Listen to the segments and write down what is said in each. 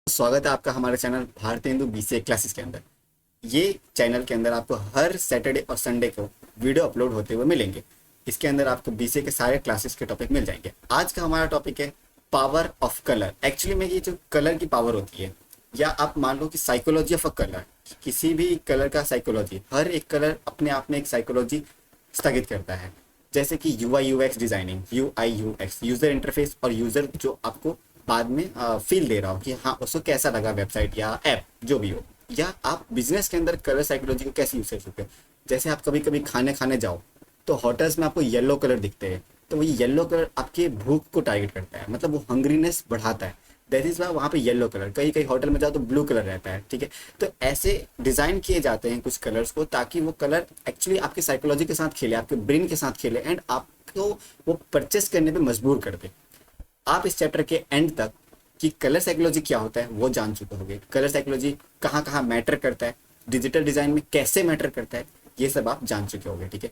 स्वागत है आपका हमारे चैनल भारतीय हिंदू बीसीए क्लासेस के अंदर। ये चैनल के अंदर आपको हर सैटरडे और संडे को वीडियो अपलोड होते हुए मिलेंगे। इसके अंदर आपको बीसीए के सारे क्लासेस के टॉपिक मिल जाएंगे। आज का हमारा टॉपिक है पावर ऑफ कलर। एक्चुअली में ये जो कलर की पावर होती है, या आप मान लो कि साइकोलॉजी ऑफ अ कलर, किसी भी कलर का साइकोलॉजी, हर एक कलर अपने आप में एक साइकोलॉजी स्थगित करता है। जैसे कि UI UX designing, UI UX user interface, और यूजर जो आपको बाद में फील दे रहा हो कि हाँ उसको कैसा लगा वेबसाइट या ऐप जो भी हो। या आप बिजनेस के अंदर कलर साइकोलॉजी को कैसे यूज कर सकते हो। जैसे आप कभी कभी खाने खाने जाओ तो होटल्स में आपको येलो कलर दिखते हैं, तो वो येलो कलर आपके भूख को टारगेट करता है, मतलब वो हंग्रीनेस बढ़ाता है। दैट इज वाई वहाँ पे येलो कलर, कई कई होटल में जाओ तो ब्लू कलर रहता है। ठीक है, तो ऐसे डिजाइन किए जाते हैं कुछ कलर्स को, ताकि वो कलर एक्चुअली आपकी साइकोलॉजी के साथ खेले, आपके ब्रेन के साथ खेले, एंड आपको वो परचेस करने पे मजबूर कर दे। आप इस चैप्टर के एंड तक कि कलर साइकोलॉजी क्या होता है वो जान चुके होंगे। कलर साइकोलॉजी कहाँ कहाँ मैटर करता है, डिजिटल डिजाइन में कैसे मैटर करता है, ये सब आप जान चुके होंगे। ठीक है,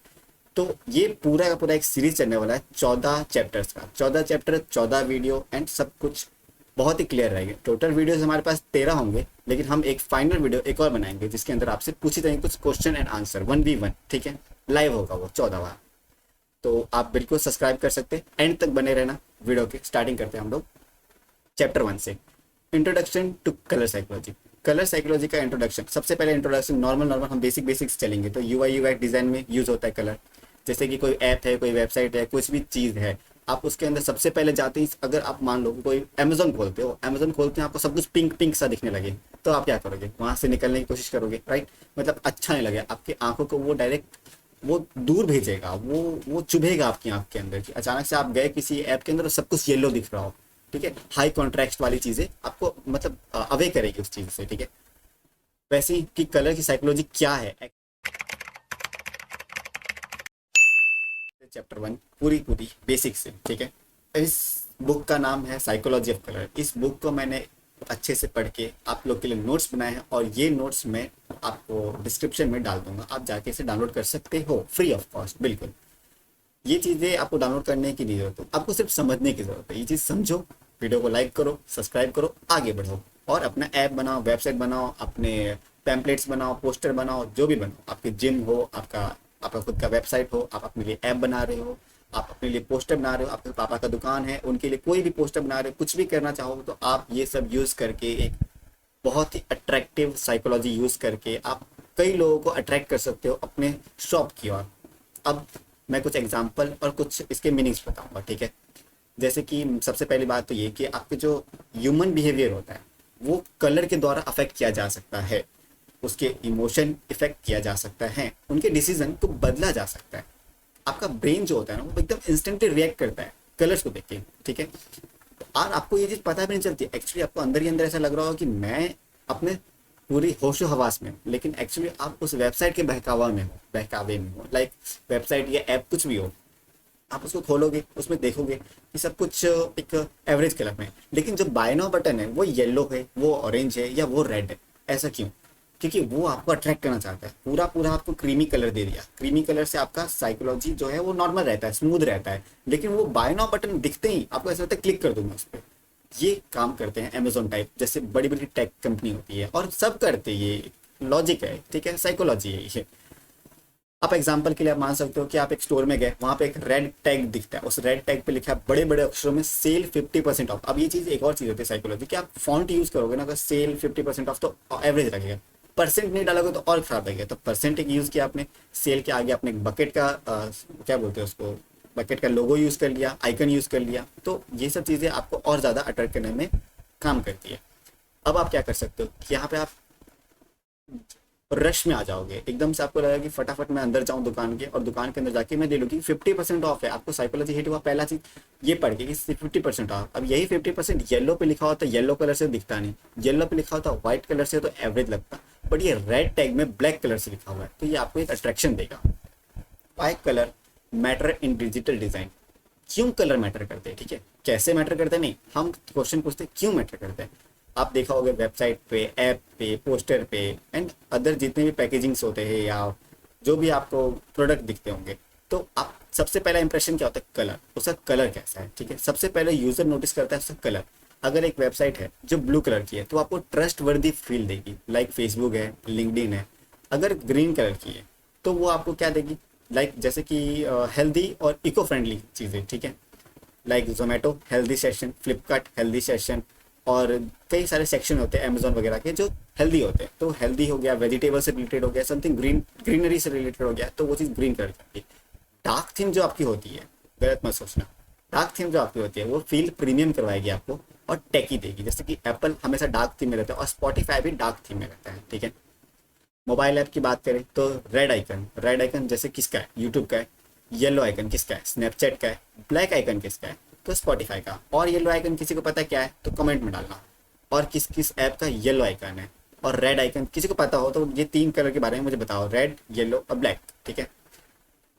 तो ये पूरा का पूरा एक सीरीज चलने वाला है 14 चैप्टर्स का। 14 चैप्टर, 14 वीडियो, एंड सब कुछ बहुत ही क्लियर रहेगा। टोटल वीडियोस हमारे पास 13 होंगे, लेकिन हम एक फाइनल वीडियो एक और बनाएंगे जिसके अंदर आपसे पूछी जाएंगे कुछ क्वेश्चन एंड आंसर 1v1। ठीक है, लाइव होगा वो 14वां। तो आप बिल्कुल सब्सक्राइब कर सकते हैं, एंड तक बने रहना। वीडियो के स्टार्टिंग करते हैं हम लोग चैप्टर 1 से। Introduction to colour psychology. Colour psychology का इंट्रोडक्शन, सबसे पहले इंट्रोडक्शन नॉर्मल हम बेसिक्स चलेंगे। तो UI UX डिजाइन में यूज होता है कलर। जैसे कि कोई ऐप है, कोई वेबसाइट है, कुछ भी चीज़ है, आप उसके अंदर सबसे पहले जाते ही, अगर आप मान लो कोई अमेजोन खोलते हो, अमेजोन खोलते हैं आपको सब कुछ पिंक पिंक सा दिखने लगे, तो आप क्या करोगे, वहां से निकलने की कोशिश करोगे, राइट। मतलब अच्छा नहीं लगे, आपकी आंखों को वो डायरेक्ट वो दूर भेजेगा, वो चुभेगा आपकी आंख के अंदर। कि अचानक से आप गए किसी ऐप के अंदर और सब कुछ येलो दिख रहा हो। ठीक है, हाई कॉन्ट्रास्ट वाली चीजें आपको मतलब अवे करेगी उस चीज से। ठीक है, वैसे ही कि कलर की साइकोलॉजी क्या है। चैप्टर 1 पूरी पूरी बेसिक से। ठीक है, इस बुक का नाम है साइकोलॉजी ऑफ कलर। इस बुक को मैंने अच्छे से पढ़ के आप लोग के लिए नोट्स बनाए हैं, और ये नोट्स मैं आपको डिस्क्रिप्शन में डाल दूंगा। आप जाके इसे डाउनलोड कर सकते हो फ्री ऑफ कॉस्ट, बिल्कुल। ये चीज़ें आपको डाउनलोड करने की नहीं जरूरत है, आपको सिर्फ समझने की जरूरत है। ये चीज़ समझो, वीडियो को लाइक करो, सब्सक्राइब करो, आगे बढ़ो, और अपना ऐप बनाओ, वेबसाइट बनाओ, अपने पैम्पलेट्स बनाओ, पोस्टर बनाओ, जो भी बनाओ। आपके जिम हो, आपका आपका खुद का वेबसाइट हो, आप अपने लिए ऐप बना रहे हो, आप अपने लिए पोस्टर बना रहे हो, आपके पापा का दुकान है उनके लिए कोई भी पोस्टर बना रहे हो, कुछ भी करना चाहो, तो आप ये सब यूज़ करके एक बहुत ही अट्रैक्टिव साइकोलॉजी यूज़ करके आप कई लोगों को अट्रैक्ट कर सकते हो अपने शॉप की ओर। अब मैं कुछ एग्जांपल और कुछ इसके मीनिंग्स बताऊंगा। ठीक है, जैसे कि सबसे पहली बात तो ये कि आपके जो ह्यूमन बिहेवियर होता है वो कलर के द्वारा अफेक्ट किया जा सकता है, उसके इमोशन इफेक्ट किया जा सकता है, उनके डिसीजन को बदला जा सकता है। आपका ब्रेन जो होता है ना, वो एकदम इंस्टेंटली रिएक्ट करता है कलर्स को देख के। ठीक है, और आपको ये चीज़ पता भी नहीं चलती, एक्चुअली आपको अंदर ही अंदर ऐसा लग रहा हो कि मैं अपने पूरी होशो हवास में हूँ, लेकिन एक्चुअली आप उस वेबसाइट के बहकावे में हो। लाइक वेबसाइट या ऐप कुछ भी हो, आप उसको खोलोगे, उसमें देखोगे कि सब कुछ एक एवरेज कलर में है, लेकिन जो बाय नाउ बटन है वो येलो है, वो ऑरेंज है, या वो रेड है। ऐसा क्यों? क्योंकि वो आपको अट्रैक्ट करना चाहता है। पूरा पूरा आपको क्रीमी कलर दे दिया, क्रीमी कलर से आपका साइकोलॉजी जो है वो नॉर्मल रहता है, स्मूथ रहता है, लेकिन वो बाय नाउ बटन दिखते ही आपको ऐसा लगता है क्लिक कर दूंगा उस पर। ये काम करते हैं अमेजोन टाइप जैसे बड़ी बड़ी टेक कंपनी होती है, और सब करते हैं, ये लॉजिक है। ठीक है, साइकोलॉजी है ये। आप एग्जांपल के लिए आप मान सकते हो कि आप एक स्टोर में गए, वहां पे एक रेड टैग दिखता है, उस रेड टैग पे लिखा है बड़े बड़े अक्षरों में सेल 50% ऑफ। अब ये चीज एक और चीज होती है साइकोलॉजी कि आप फॉन्ट यूज करोगे ना, अगर सेल 50% ऑफ तो एवरेज रखेगा, परसेंट नहीं डालोगे तो और खराब लगेगा। तो परसेंट एक यूज किया आपने, सेल के आगे आपने एक बकेट का क्या बोलते हैं उसको, बकेट का लोगो यूज कर लिया, आइकन यूज कर लिया, तो ये सब चीजें आपको और ज्यादा अट्रैक्ट करने में काम करती है। अब आप क्या कर सकते हो कि यहाँ पे आप रश में आ जाओगे, एकदम से आपको लगेगा कि फटाफट मैं अंदर जाऊं दुकान के, और दुकान के अंदर जाके मैं ले लूँ कि 50% ऑफ है। आपको साइकोलॉजी हिट हुआ पहला चीज ये पढ़ के कि 50% ऑफ। अब यही 50% येलो पे लिखा होता है, येलो कलर से दिखता नहीं, येलो पे लिखा होता है व्हाइट कलर से तो एवरेज लगता, बट ये रेड टैग में ब्लैक कलर से लिखा हुआ है, तो ये आपको एक अट्रैक्शन देगा। Why colour matter in digital design. क्यों कलर मैटर करते हैं? ठीक है, कैसे मैटर करते हैं नहीं, हम क्वेश्चन पूछते हैं क्यों मैटर करते हैं। आप देखा होगा वेबसाइट पे, ऐप पे, पोस्टर पे, एंड अदर जितने भी पैकेजिंग्स होते हैं या जो भी आपको प्रोडक्ट दिखते होंगे, तो आप सबसे पहला इंप्रेशन क्या होता है? कलर। उसका कलर कैसा है? ठीक है, सबसे पहले यूजर नोटिस करता है उसका कलर। अगर एक वेबसाइट है जो ब्लू कलर की है तो आपको ट्रस्ट वर्दी फील देगी, लाइक फेसबुक है, लिंक्डइन है। अगर ग्रीन कलर की है तो वो आपको क्या देगी, लाइक जैसे कि हेल्दी और इको फ्रेंडली चीज़ें, ठीक है, like Zomato healthy section, Flipkart healthy section, और कई सारे सेक्शन होते हैं अमेजोन वगैरह के जो हेल्दी होते हैं। तो हेल्दी हो गया, वेजिटेबल से रिलेटेड हो गया, समथिंग ग्रीनरी से रिलेटेड हो गया, तो वो चीज़ ग्रीन कलर की होती है। डार्क थीम जो आपकी होती है, गलत मत सोचना, डार्क थीम जो आपकी होती है वो फील प्रीमियम करवाएगी आपको और टेकी देगी। जैसे कि एप्पल हमेशा डार्क थीम में रहता है और स्पॉटिफाई भी डार्क थीम में रहता है, ठीक है। मोबाइल ऐप की बात करें तो रेड आइकन जैसे किसका है, यूट्यूब का है। येलो आइकन किसका है, स्नैपचैट का है। ब्लैक आइकन किसका है, तो स्पॉटिफाई का। और येलो आइकन किसी को पता क्या है तो कमेंट में डालना, और किस किस ऐप का येलो आइकन है। और रेड आइकन किसी को पता हो तो ये 3 कलर के बारे में मुझे बताओ, रेड, येलो और ब्लैक, ठीक है।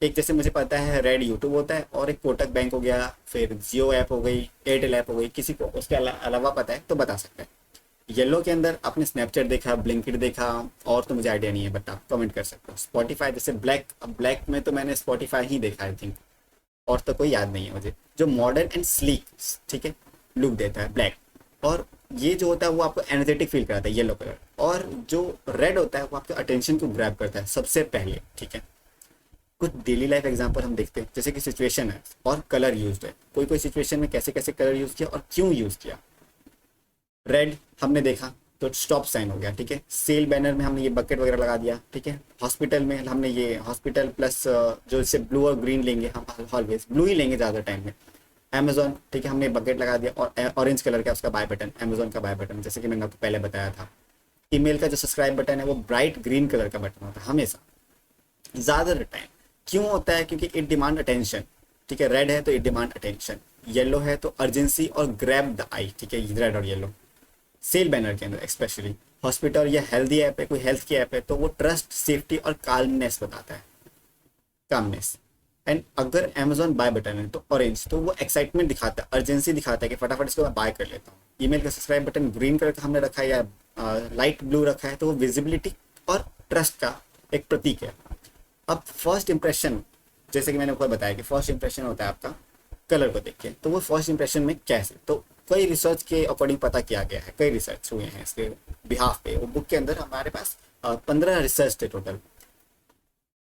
एक जैसे मुझे पता है रेड यूट्यूब होता है, और एक कोटक बैंक हो गया, फिर जियो ऐप हो गई, एयरटेल ऐप हो गई, किसी को उसके अलावा पता है तो बता सकते हैं। येलो के अंदर आपने स्नैपचैट देखा, ब्लिंकिट देखा, और तो मुझे आइडिया नहीं है, बट आप कमेंट कर सकते हो। स्पॉटिफाई जैसे ब्लैक में तो मैंने स्पॉटिफाई ही देखा आई थिंक, और तो कोई याद नहीं है मुझे। जो मॉडर्न एंड स्लीक, ठीक है, लुक देता है ब्लैक। और ये जो होता है वो आपको एनर्जेटिक फील कराता है, येलो कलर। और जो रेड होता है वो आपके अटेंशन को ग्रैब करता है सबसे पहले, ठीक है। कुछ डेली लाइफ एग्जांपल हम देखते हैं, जैसे कि सिचुएशन है और कलर यूज्ड है, कोई कोई सिचुएशन में कैसे कैसे कलर यूज किया और क्यों यूज किया। रेड हमने देखा तो स्टॉप साइन हो गया, ठीक है। सेल बैनर में हमने ये बकेट वगैरह लगा दिया, ठीक है। हॉस्पिटल में हमने ये हॉस्पिटल प्लस जो इससे ब्लू और ग्रीन लेंगे, हम ऑलवेज ब्लू ही लेंगे ज़्यादा टाइम में। अमेजोन, ठीक है, हमने बकेट लगा दिया, और ऑरेंज कलर का उसका बाय बटन, अमेजोन का बाय बटन, जैसे कि मैंने आपको पहले बताया था। ईमेल का जो सब्सक्राइब बटन है वो ब्राइट ग्रीन कलर का बटन होता है हमेशा, ज़्यादातर टाइम। क्यों होता है, क्योंकि इट डिमांड अटेंशन, ठीक है। रेड है तो इट डिमांड अटेंशन, येलो है तो अर्जेंसी और ग्रैब द आई, ठीक है, रेड और येलो। सेल बैनर के अंदर स्पेशली हॉस्पिटल या हेल्दी ऐप है, कोई हेल्थ की ऐप है, तो वो ट्रस्ट, सेफ्टी और काल्मनेस बताता है, कामनेस। एंड अगर अमेजोन बाय बटन है तो ऑरेंज, तो वो एक्साइटमेंट दिखाता है, अर्जेंसी दिखाता है कि फटाफट इसको मैं बाय कर लेता हूँ। ईमेल का सब्सक्राइब बटन ग्रीन कलर का हमने रखा है या लाइट ब्लू रखा है, तो वो विजिबिलिटी और ट्रस्ट का एक प्रतीक है। अब फर्स्ट इंप्रेशन, जैसे कि मैंने आपको बताया कि फर्स्ट इंप्रेशन होता है आपका कलर को देख के, तो वो फर्स्ट इंप्रेशन में कैसे, तो कई रिसर्च के अकॉर्डिंग पता किया गया है, कई रिसर्च हुए हैं इसके बिहाफ पे। वो बुक के अंदर हमारे पास 15 रिसर्च थे टोटल।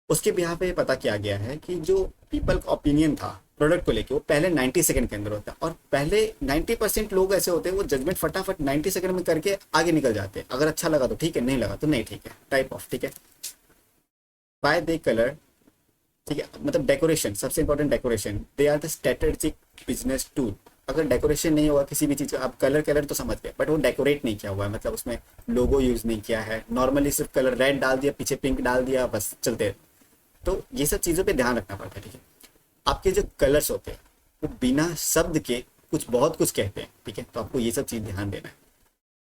उसके बिहाफ पे पता किया गया है कि जो पीपल का ओपिनियन था प्रोडक्ट को लेके, वो पहले 90 सेकंड के अंदर होता है। और पहले 90% लोग ऐसे होते हैं वो जजमेंट फटाफट 90 सेकंड में करके आगे निकल जाते हैं। अगर अच्छा लगा तो ठीक है, नहीं लगा तो नहीं, ठीक है, टाइप ऑफ, ठीक है। बाय दे कलर, ठीक है, मतलब डेकोरेशन, सबसे important decoration, they are the strategic business tool. अगर डेकोरेशन नहीं होगा किसी भी चीज़ का, आप कलर तो समझ गए, बट वो डेकोरेट नहीं किया हुआ है, मतलब उसमें लोगो यूज नहीं किया है, नॉर्मली सिर्फ कलर रेड डाल दिया, पीछे पिंक डाल दिया, बस चलते। तो ये सब चीज़ों पे ध्यान रखना पड़ता है, ठीक है। आपके जो कलर्स होते हैं वो बिना शब्द के कुछ बहुत कुछ कहते हैं, ठीक है, तो आपको ये सब चीज़ ध्यान देना है।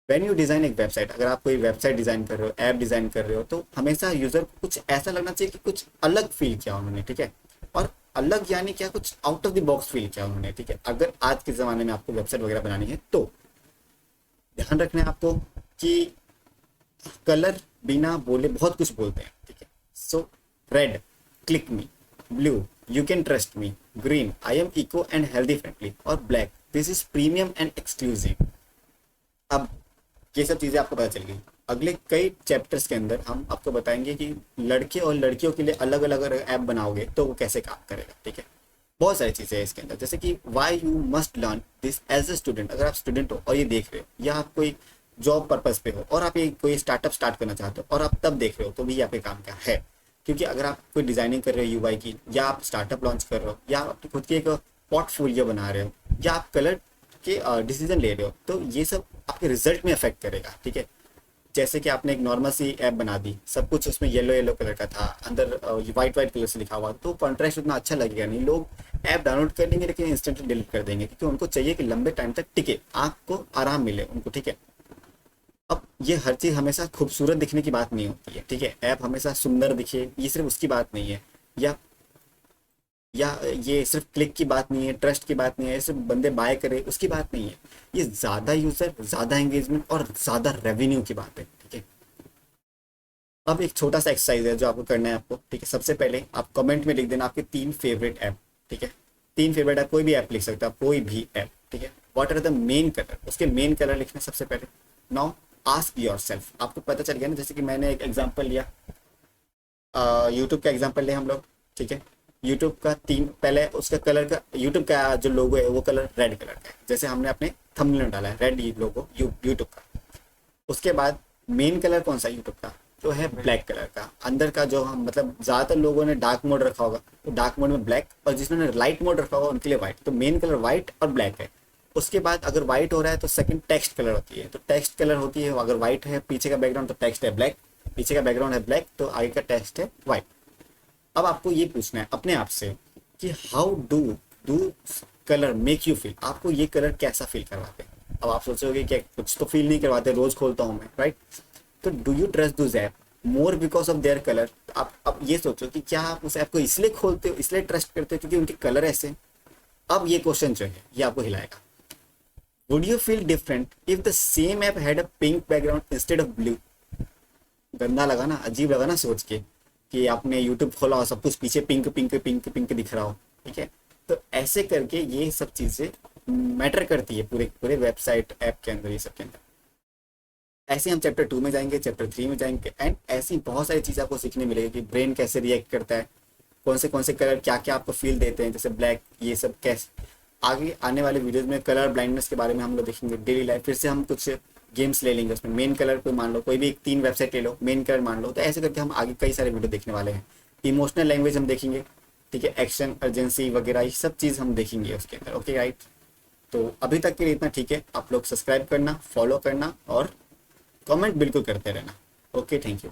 व्हेन यू डिज़ाइन एक वेबसाइट, अगर आप कोई वेबसाइट डिज़ाइन कर रहे हो, ऐप डिज़ाइन कर रहे हो, तो हमेशा यूज़र को कुछ ऐसा लगना चाहिए कि कुछ अलग फील किया उन्होंने, ठीक है। और अलग यानी क्या, कुछ out of the box feel किया उन्होंने, ठीक है। अगर आज के ज़माने में आपको वेबसाइट वगैरह बनानी है तो ध्यान रखना है आपको कि कलर बिना बोले बहुत कुछ बोलते हैं, ठीक है। So red, click me, blue, you can trust me, green, I am eco and healthy friendly, और black, this is premium and exclusive. अब ये सब चीज़ें आपको पता चल गई। अगले कई चैप्टर्स के अंदर हम आपको बताएंगे कि लड़के और लड़कियों के लिए अलग अलग अगर ऐप बनाओगे तो वो कैसे काम करेगा, ठीक है। बहुत सारी चीज़ें हैं इसके अंदर, जैसे कि why you must learn this as a student. अगर आप स्टूडेंट हो और ये देख रहे हो, या आप कोई जॉब पर्पज़ पे हो और आप ये कोई स्टार्टअप स्टार्ट करना चाहते हो और आप तब देख रहे हो, तो भी आपके काम का है। क्योंकि अगर आप कोई डिज़ाइनिंग कर रहे हो यूआई की, या आप स्टार्टअप लॉन्च कर रहे हो, या आप खुद की एक पोर्टफोलियो बना रहे हो, या आप कलर के डिसीजन ले रहे हो, तो ये सब आपके रिजल्ट में अफेक्ट करेगा, ठीक है। जैसे कि आपने एक नॉर्मल सी ऐप बना दी, सब कुछ उसमें येलो येलो कलर का था, अंदर वाइट वाइट कलर से लिखा हुआ, तो कॉन्ट्रास्ट उतना अच्छा लगेगा नहीं। लोग ऐप डाउनलोड कर लेंगे लेकिन इंस्टेंटली डिलीट कर देंगे, क्योंकि उनको चाहिए कि लंबे टाइम तक टिके, आपको आराम मिले उनको, ठीक है। अब ये हर चीज़ हमेशा खूबसूरत दिखने की बात नहीं होती है, ठीक है। ऐप हमेशा सुंदर दिखे, ये सिर्फ उसकी बात नहीं है, या ये सिर्फ क्लिक की बात नहीं है, ट्रस्ट की बात नहीं है, सिर्फ बंदे बाय करें उसकी बात नहीं है। ये ज़्यादा यूज़र, ज़्यादा एंगेजमेंट और ज़्यादा रेवेन्यू की बात है, ठीक है। अब एक छोटा सा एक्सरसाइज है जो आपको करना है आपको, ठीक है। सबसे पहले आप कमेंट में लिख देना आपके 3 फेवरेट ऐप, ठीक है। 3 फेवरेट ऐप, कोई भी ऐप लिख सकते हो आप, कोई भी ऐप, ठीक है। What are the main colour, उसके मेन कलर लिखना सबसे पहले। नाउ आस्क योर सेल्फ, आपको पता चल गया ना, जैसे कि मैंने एक एग्जाम्पल लिया, यूट्यूब का एग्जाम्पल लिया हम लोग, ठीक है। यूट्यूब का तीन, पहले उसका कलर का, यूट्यूब का जो लोगो है वो कलर रेड कलर का है, जैसे हमने अपने थंबनेल में डाला है रेड लोगो यूट्यूब का। उसके बाद मेन कलर कौन सा यूट्यूब का, तो है ब्लैक कलर का। अंदर का जो हम मतलब ज़्यादातर लोगों ने डार्क मोड रखा होगा, तो डार्क मोड में ब्लैक, और जिन्होंने लाइट मोड रखा होगा उनके लिए व्हाइट। तो मेन कलर व्हाइट और ब्लैक है। उसके बाद अगर व्हाइट हो रहा है तो सेकंड टेक्स्ट कलर होती है, तो टेक्स्ट कलर होती है, अगर व्हाइट है पीछे का बैकग्राउंड तो टेक्स्ट है ब्लैक, पीछे का बैकग्राउंड है ब्लैक तो आगे का टेक्स्ट है व्हाइट। अब आपको ये पूछना है अपने आप से कि how do do colour make you feel, आपको ये कलर कैसा फील करवाते हैं। अब आप सोचोगे कि कुछ तो फील नहीं करवाते, रोज खोलता हूँ मैं, राइट। तो do you trust this app more because of their colour. आप अब ये सोचो कि क्या आप उस ऐप को इसलिए खोलते हो, इसलिए ट्रस्ट करते हो क्योंकि उनके कलर ऐसे हैं। अब ये क्वेश्चन जो है ये आपको हिलाएगा। Would you feel different if the same app had a pink background instead of blue. गंदा लगा ना, अजीब लगा ना सोच के कि आपने यूट्यूब खोला और सब कुछ पीछे पिंक पिंक पिंक पिंक दिख रहा हो, ठीक है। तो ऐसे करके ये सब चीज़ें मैटर करती है पूरे पूरे वेबसाइट ऐप के अंदर, ये सब के अंदर। ऐसे हम चैप्टर 2 में जाएंगे, चैप्टर 3 में जाएंगे, एंड ऐसी बहुत सारी चीज़ें आपको सीखने मिलेगी कि ब्रेन कैसे रिएक्ट करता है, कौन से कलर क्या क्या आपको फील देते हैं, जैसे ब्लैक, ये सब कैसे। आगे आने वाले वीडियोज में कलर ब्लाइंडनेस के बारे में हम लोग देखेंगे, डेली लाइफ। फिर से हम कुछ गेम्स ले लेंगे, उसमें मेन कलर कोई मान लो, कोई भी 3 वेबसाइट ले लो, मेन कलर मान लो। तो ऐसे करके हम आगे कई सारे वीडियो देखने वाले हैं। इमोशनल लैंग्वेज हम देखेंगे, ठीक है, एक्शन, अर्जेंसी वगैरह, ये सब चीज़ हम देखेंगे उसके अंदर। ओके राइट, तो अभी तक के लिए इतना ठीक है। आप लोग सब्सक्राइब करना, फॉलो करना और कमेंट बिल्कुल करते रहना। Okay, thank you.